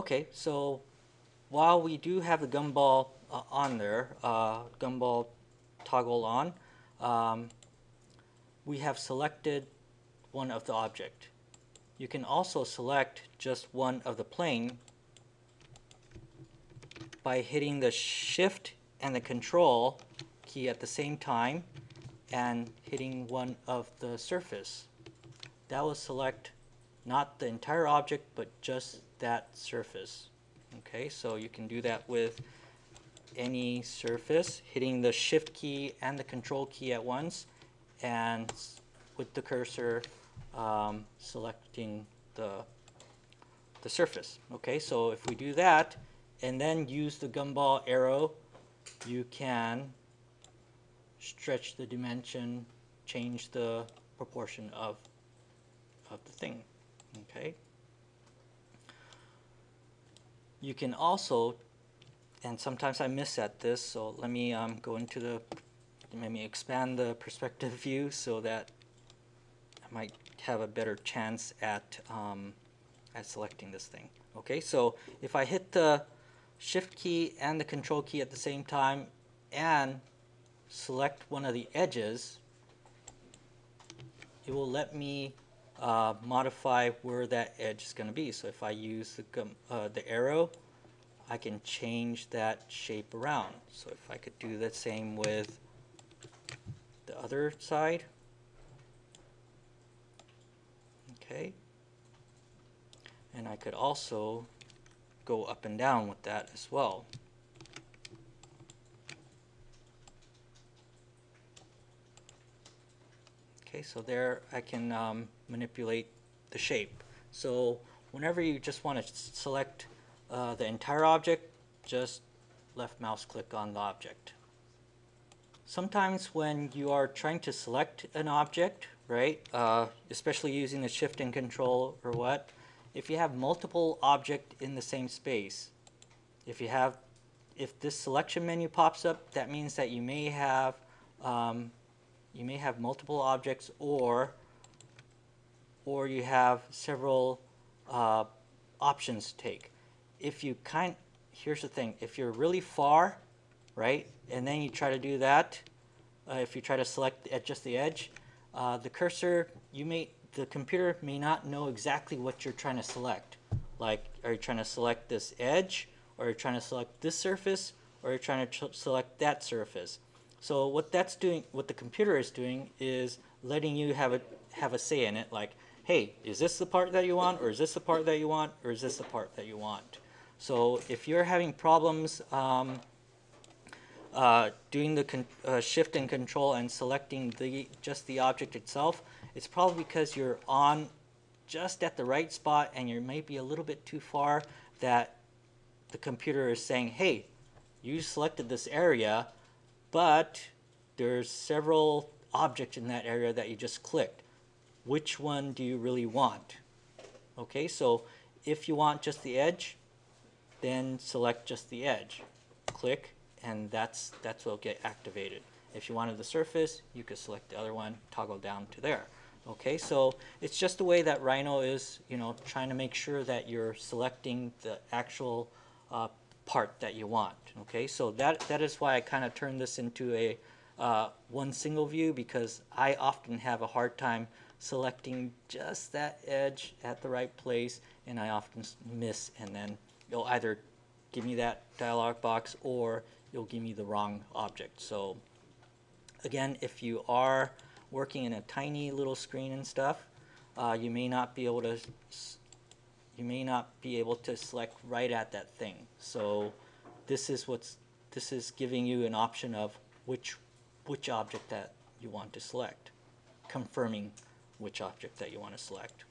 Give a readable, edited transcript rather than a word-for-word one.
Okay, so while we do have the gumball on there, gumball toggle on, um, we have selected one of the object. You can also select just one of the plane by hitting the shift and the control key at the same time and hitting one of the surface. That will select not the entire object but just that surface. Okay, so you can do that with any surface, hitting the shift key and the control key at once, and with the cursor selecting the surface. Okay, so if we do that and then use the gumball arrow, you can stretch the dimension, change the proportion of the thing. Okay. You can also, and sometimes I miss at this, so let me go into let me expand the perspective view so that I might have a better chance at selecting this thing. Okay, so if I hit the shift key and the control key at the same time and select one of the edges, it will let me modify where that edge is going to be. So if I use the arrow, I can change that shape around. So if I could do the same with the other side. Okay. And I could also go up and down with that as well. Okay, so there I can manipulate the shape. So whenever you just want to select the entire object, just left mouse click on the object. Sometimes when you are trying to select an object, right, especially using the shift and control or what, if you have multiple objects in the same space, if this selection menu pops up, that means that you may have multiple objects, or you have several options to take. Here's the thing: if you're really far, right, and then you try to do that, if you try to select just the edge, the cursor, the computer may not know exactly what you're trying to select. Like, are you trying to select this edge, or are you trying to select this surface, or are you trying to select that surface? So what the computer is doing is letting you have a say in it. Like, hey, is this the part that you want, or is this the part that you want, or is this the part that you want? So if you're having problems doing the shift and control and selecting just the object itself, it's probably because you're on just at the right spot and you may be a little bit too far, that the computer is saying, hey, you selected this area, but there's several objects in that area that you just clicked. Which one do you really want? Okay, so if you want just the edge, then select just the edge. Click, and that's what will get activated. If you wanted the surface, you could select the other one, toggle down to there. Okay, so it's just the way that RNO is, trying to make sure that you're selecting the actual part that you want. Okay, so that is why I kind of turned this into a one single view, because I often have a hard time selecting just that edge at the right place, and I often miss, and then you'll either give me that dialog box or you'll give me the wrong object. So again, if you are working in a tiny little screen and stuff, you may not be able to select right at that thing. So this is giving you an option of which object that you want to select, confirming which object that you want to select.